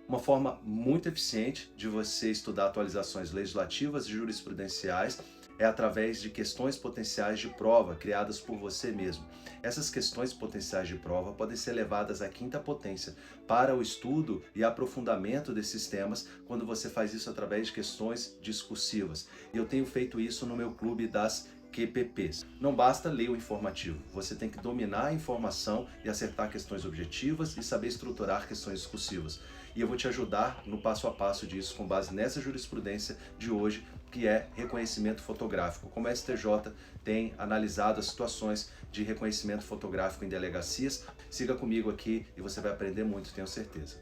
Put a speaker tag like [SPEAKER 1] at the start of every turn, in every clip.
[SPEAKER 1] Uma forma muito eficiente de você estudar atualizações legislativas e jurisprudenciais é através de questões potenciais de prova criadas por você mesmo. Essas questões potenciais de prova podem ser levadas à quinta potência para o estudo e aprofundamento desses temas quando você faz isso através de questões discursivas. E eu tenho feito isso no meu clube das QPPs. Não basta ler o informativo, você tem que dominar a informação e acertar questões objetivas e saber estruturar questões discursivas. E eu vou te ajudar no passo a passo disso com base nessa jurisprudência de hoje, que é reconhecimento fotográfico. Como a STJ tem analisado as situações de reconhecimento fotográfico em delegacias, siga comigo aqui e você vai aprender muito, tenho certeza.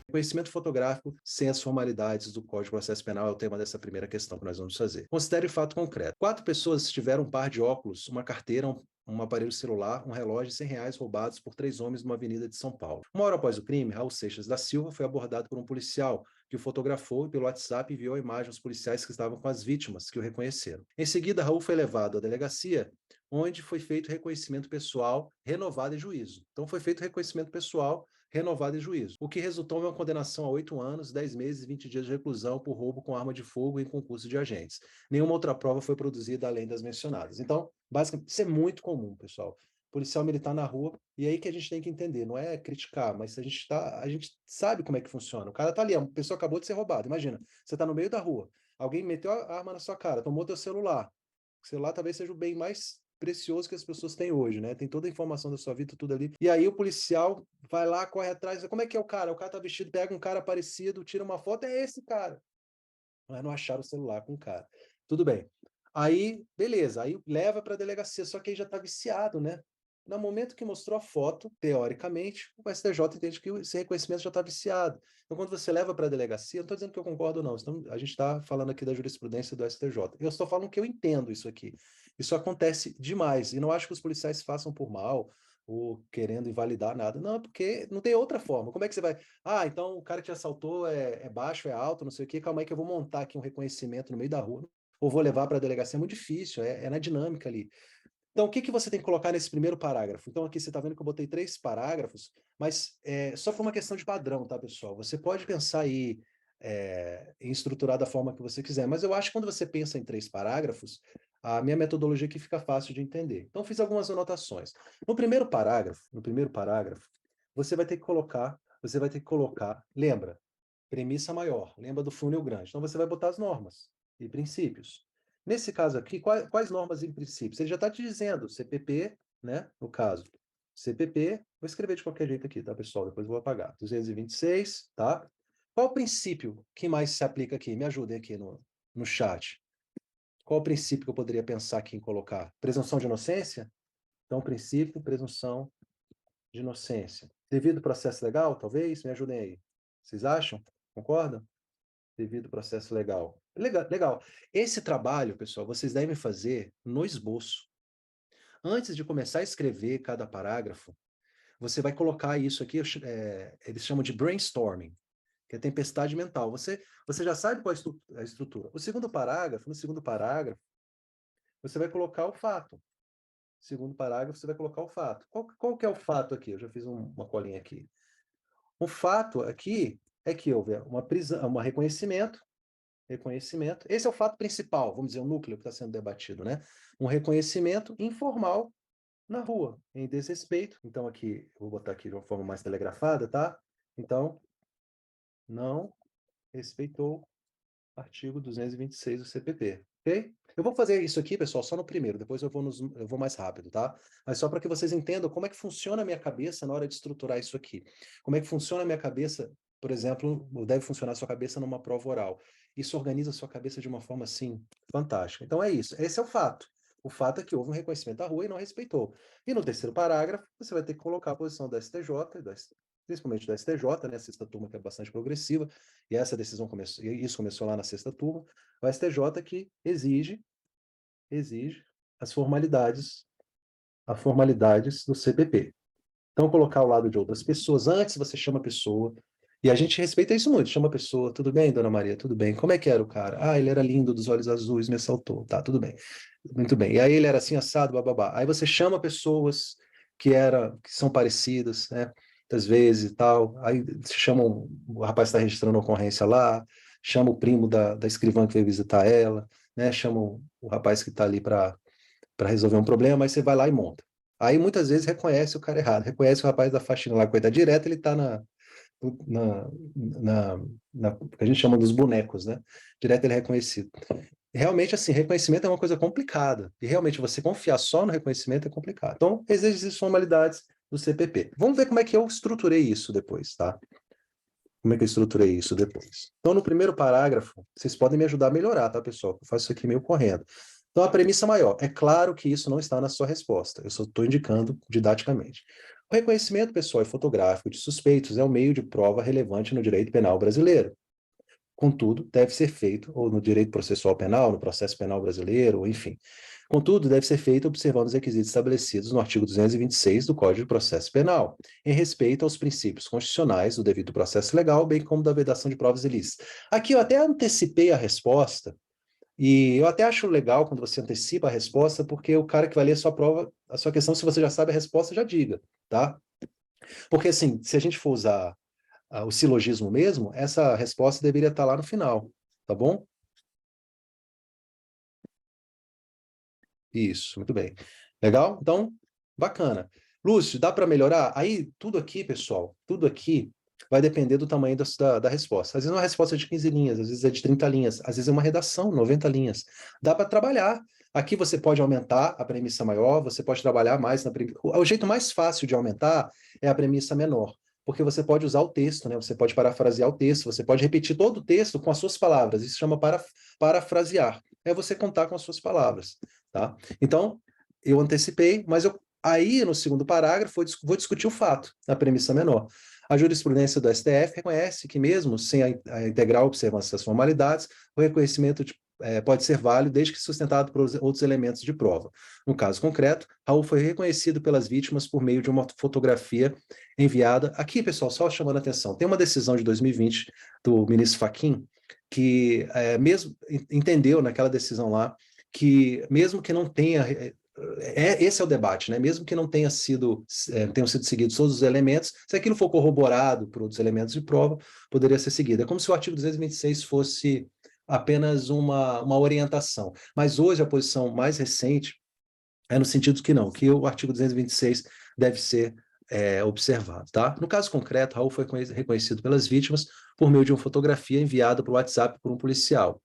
[SPEAKER 1] Reconhecimento fotográfico sem as formalidades do Código de Processo Penal é o tema dessa primeira questão que nós vamos fazer. Considere o fato concreto. 4 pessoas tiveram um par de óculos, uma carteira, um aparelho celular, um relógio e R$ 100 roubados por 3 homens numa avenida de São Paulo. Uma hora após o crime, Raul Seixas da Silva foi abordado por um policial que o fotografou e pelo WhatsApp enviou a imagem aos policiais que estavam com as vítimas, que o reconheceram. Em seguida, Raul foi levado à delegacia, onde foi feito reconhecimento pessoal renovado em juízo. Então, foi feito reconhecimento pessoal renovado em juízo, o que resultou em uma condenação a 8 anos, 10 meses e 20 dias de reclusão por roubo com arma de fogo em concurso de agentes. Nenhuma outra prova foi produzida além das mencionadas. Então, basicamente, isso é muito comum, pessoal. Policial militar na rua, e aí que a gente tem que entender, não é criticar, mas a gente sabe como é que funciona. O cara tá ali, a pessoa acabou de ser roubada. Imagina, você tá no meio da rua, alguém meteu a arma na sua cara, tomou teu celular. O celular talvez seja o bem mais precioso que as pessoas têm hoje, né? Tem toda a informação da sua vida, tudo ali. E aí o policial vai lá, corre atrás, como é que é o cara? O cara tá vestido, pega um cara parecido, tira uma foto, é esse cara. Mas não acharam o celular com o cara. Tudo bem. Aí, beleza, aí leva para a delegacia, só que aí já tá viciado, né? No momento que mostrou a foto, teoricamente, o STJ entende que esse reconhecimento já está viciado. Então, quando você leva para a delegacia, não estou dizendo que eu concordo ou não, a gente está falando aqui da jurisprudência do STJ. Eu estou falando que eu entendo isso aqui. Isso acontece demais, e não acho que os policiais façam por mal, ou querendo invalidar nada. Não, porque não tem outra forma. Como é que você vai... Ah, então o cara que te assaltou é baixo, é alto, não sei o quê, calma aí que eu vou montar aqui um reconhecimento no meio da rua, ou vou levar para a delegacia, é muito difícil, é na dinâmica ali. Então, o que, que você tem que colocar nesse primeiro parágrafo? Então, aqui você está vendo que eu botei 3 parágrafos, mas só por uma questão de padrão, tá, pessoal? Você pode pensar aí em estruturar da forma que você quiser, mas eu acho que quando você pensa em 3 parágrafos, a minha metodologia aqui fica fácil de entender. Então, fiz algumas anotações. No primeiro parágrafo, você vai ter que colocar, lembra, premissa maior, lembra do funil grande. Então, você vai botar as normas e princípios. Nesse caso aqui, quais normas e princípios? Ele já está te dizendo, CPP, né? No caso, CPP, vou escrever de qualquer jeito aqui, tá, pessoal? Depois eu vou apagar. 226, tá? Qual o princípio que mais se aplica aqui? Me ajudem aqui no chat. Qual o princípio que eu poderia pensar aqui em colocar? Presunção de inocência? Então, princípio, presunção de inocência. Devido processo legal, talvez? Me ajudem aí. Vocês acham? Concordam? Devido processo legal. Legal, legal. Esse trabalho, pessoal, vocês devem fazer no esboço. Antes de começar a escrever cada parágrafo, você vai colocar isso aqui, eles chamam de brainstorming, que é tempestade mental. Você já sabe qual é a estrutura. No segundo parágrafo, você vai colocar o fato. Segundo parágrafo, você vai colocar o fato. Qual que é o fato aqui? Eu já fiz uma colinha aqui. O fato aqui é que houve uma prisão, um reconhecimento. Esse é o fato principal, vamos dizer, o núcleo que está sendo debatido, né? Um reconhecimento informal na rua, em desrespeito. Então, aqui, eu vou botar aqui de uma forma mais telegrafada, tá? Então, não respeitou artigo 226 do CPP, ok? Eu vou fazer isso aqui, pessoal, só no primeiro, depois eu vou mais rápido, tá? Mas só para que vocês entendam como é que funciona a minha cabeça na hora de estruturar isso aqui. Como é que funciona a minha cabeça, por exemplo, ou deve funcionar a sua cabeça numa prova oral. Isso organiza a sua cabeça de uma forma, assim, fantástica. Então é isso, esse é o fato. O fato é que houve um reconhecimento da rua e não respeitou. E no terceiro parágrafo, você vai ter que colocar a posição da STJ, principalmente da STJ, né, a sexta turma que é bastante progressiva, e essa decisão começou, isso começou lá na sexta turma, o STJ que exige as formalidades do CPP. Então, colocar ao lado de outras pessoas, antes você chama a pessoa, e a gente respeita isso muito, chama a pessoa, tudo bem, dona Maria, tudo bem, como é que era o cara? Ah, ele era lindo, dos olhos azuis, me assaltou, tá, tudo bem, muito bem, e aí ele era assim, assado, bababá, aí você chama pessoas que são parecidas, né,
[SPEAKER 2] muitas vezes e tal. Aí chamam, o rapaz está registrando a ocorrência lá, chama o primo da escrivã que veio visitar ela, né? Chama o rapaz que está ali para resolver um problema, aí você vai lá e monta. Aí muitas vezes reconhece o cara errado, reconhece o rapaz da faxina lá, coisa direta, ele está na, que a gente chama dos bonecos, né? Direto ele é reconhecido. Realmente, assim, reconhecimento é uma coisa complicada. E realmente você confiar só no reconhecimento é complicado. Então, exercícios e formalidades do CPP. Vamos ver como é que eu estruturei isso depois, tá? Como é que eu estruturei isso depois? Então, no primeiro parágrafo, vocês podem me ajudar a melhorar, tá, pessoal? Eu faço isso aqui meio correndo. Então, a premissa maior. É claro que isso não está na sua resposta. Eu só estou indicando didaticamente. O reconhecimento pessoal e fotográfico de suspeitos é um meio de prova relevante no direito penal brasileiro. Contudo, deve ser feito, ou no direito processual penal, no processo penal brasileiro, enfim. Contudo, deve ser feito observando os requisitos estabelecidos no artigo 226 do Código de Processo Penal, em respeito aos princípios constitucionais do devido processo legal, bem como da vedação de provas ilícitas. Aqui eu até antecipei a resposta, e eu até acho legal quando você antecipa a resposta, porque o cara que vai ler a sua prova, a sua questão, se você já sabe a resposta, já diga, tá? Porque assim, se a gente for usar o silogismo mesmo, essa resposta deveria estar lá no final, tá bom? Isso, muito bem. Legal? Então, bacana. Lúcio, dá para melhorar? Aí, tudo aqui, pessoal, tudo aqui vai depender do tamanho da resposta. Às vezes é uma resposta de 15 linhas, às vezes é de 30 linhas, às vezes é uma redação, 90 linhas. Dá para trabalhar. Aqui você pode aumentar a premissa maior, você pode trabalhar mais na premissa. O jeito mais fácil de aumentar é a premissa menor, porque você pode usar o texto, né? Você pode parafrasear o texto, você pode repetir todo o texto com as suas palavras. Isso chama parafrasear. É você contar com as suas palavras, tá? Então, eu antecipei, mas aí no segundo parágrafo vou discutir o fato, na premissa menor. A jurisprudência do STF reconhece que mesmo sem a integral observância das formalidades, o reconhecimento pode ser válido desde que sustentado por outros elementos de prova. No caso concreto, Raul foi reconhecido pelas vítimas por meio de uma fotografia enviada. Aqui, pessoal, só chamando a atenção, tem uma decisão de 2020 do ministro Fachin que mesmo entendeu naquela decisão lá que mesmo que não tenha esse é o debate, né? Mesmo que não tenham sido seguidos todos os elementos, se aquilo for corroborado por outros elementos de prova, poderia ser seguido. É como se o artigo 226 fosse apenas uma orientação. Mas hoje a posição mais recente é no sentido que não, que o artigo 226 deve ser observado, tá? No caso concreto, Raul foi reconhecido pelas vítimas por meio de uma fotografia enviada por WhatsApp por um policial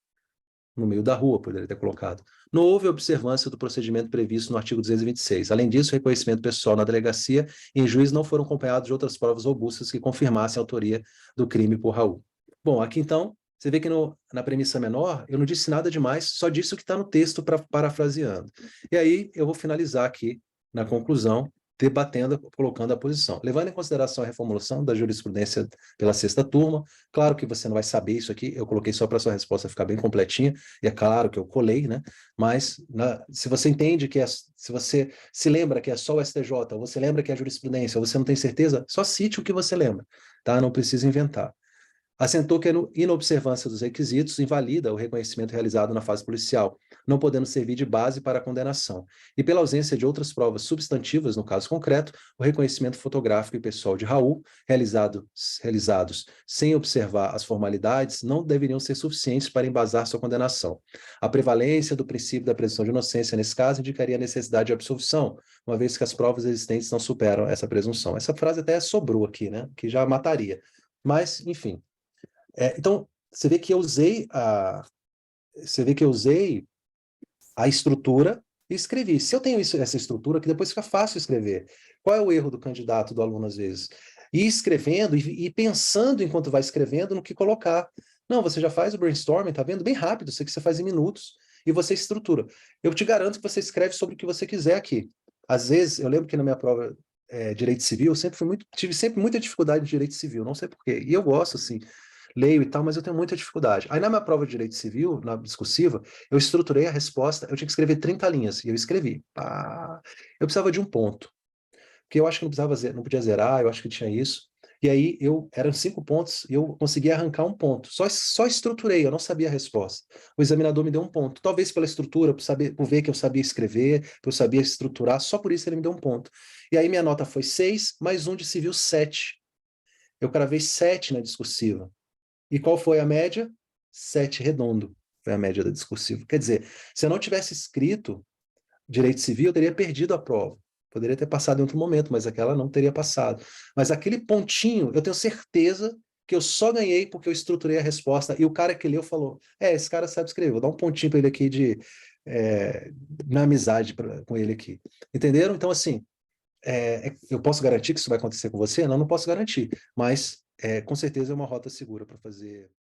[SPEAKER 2] no meio da rua, poderia ter colocado. Não houve observância do procedimento previsto no artigo 226. Além disso, o reconhecimento pessoal na delegacia e em juiz não foram acompanhados de outras provas robustas que confirmassem a autoria do crime por Raul. Bom, aqui então, você vê que na premissa menor, eu não disse nada demais, só disse o que está no texto, parafraseando. E aí, eu vou finalizar aqui, na conclusão, debatendo, colocando a posição. Levando em consideração a reformulação da jurisprudência pela sexta turma, claro que você não vai saber isso aqui, eu coloquei só para a sua resposta ficar bem completinha, e é claro que eu colei, né? Mas se você entende que se você se lembra que é só o STJ, ou você lembra que é a jurisprudência, ou você não tem certeza, só cite o que você lembra, tá? Não precisa inventar. Assentou que a inobservância dos requisitos invalida o reconhecimento realizado na fase policial, não podendo servir de base para a condenação. E pela ausência de outras provas substantivas, no caso concreto, o reconhecimento fotográfico e pessoal de Raul, realizados sem observar as formalidades, não deveriam ser suficientes para embasar sua condenação. A prevalência do princípio da presunção de inocência, nesse caso, indicaria a necessidade de absolvição, uma vez que as provas existentes não superam essa presunção. Essa frase até sobrou aqui, né? Que já mataria. Mas, enfim. Então, você vê que eu usei a estrutura e escrevi. Se eu tenho essa estrutura, que depois fica fácil escrever. Qual é o erro do candidato, do aluno, às vezes? Ir escrevendo e pensando enquanto vai escrevendo no que colocar. Não, você já faz o brainstorming, tá vendo? Bem rápido, isso que você faz em minutos, e você estrutura. Eu te garanto que você escreve sobre o que você quiser aqui. Às vezes, eu lembro que na minha prova Direito Civil, eu tive sempre muita dificuldade de Direito Civil, não sei por quê. E eu gosto, assim, leio e tal, mas eu tenho muita dificuldade. Aí na minha prova de Direito Civil, na discursiva, eu estruturei a resposta, eu tinha que escrever 30 linhas, e eu escrevi. Eu precisava de um ponto, porque eu acho que não podia zerar, eu acho que tinha isso. E aí eram 5 pontos e eu consegui arrancar um ponto. Só estruturei, eu não sabia a resposta. O examinador me deu um ponto. Talvez pela estrutura, por ver que eu sabia escrever, que eu sabia estruturar, só por isso ele me deu um ponto. E aí minha nota foi 6, mais um de civil 7. Eu cravei 7 na discursiva. E qual foi a média? 7 redondo. Foi a média da discursiva. Quer dizer, se eu não tivesse escrito direito civil, eu teria perdido a prova. Poderia ter passado em outro momento, mas aquela não teria passado. Mas aquele pontinho, eu tenho certeza que eu só ganhei porque eu estruturei a resposta. E o cara que leu falou: esse cara sabe escrever, vou dar um pontinho para ele aqui na amizade com ele aqui. Entenderam? Então, assim, eu posso garantir que isso vai acontecer com você? Não, não posso garantir. Mas, com certeza, é uma rota segura para fazer.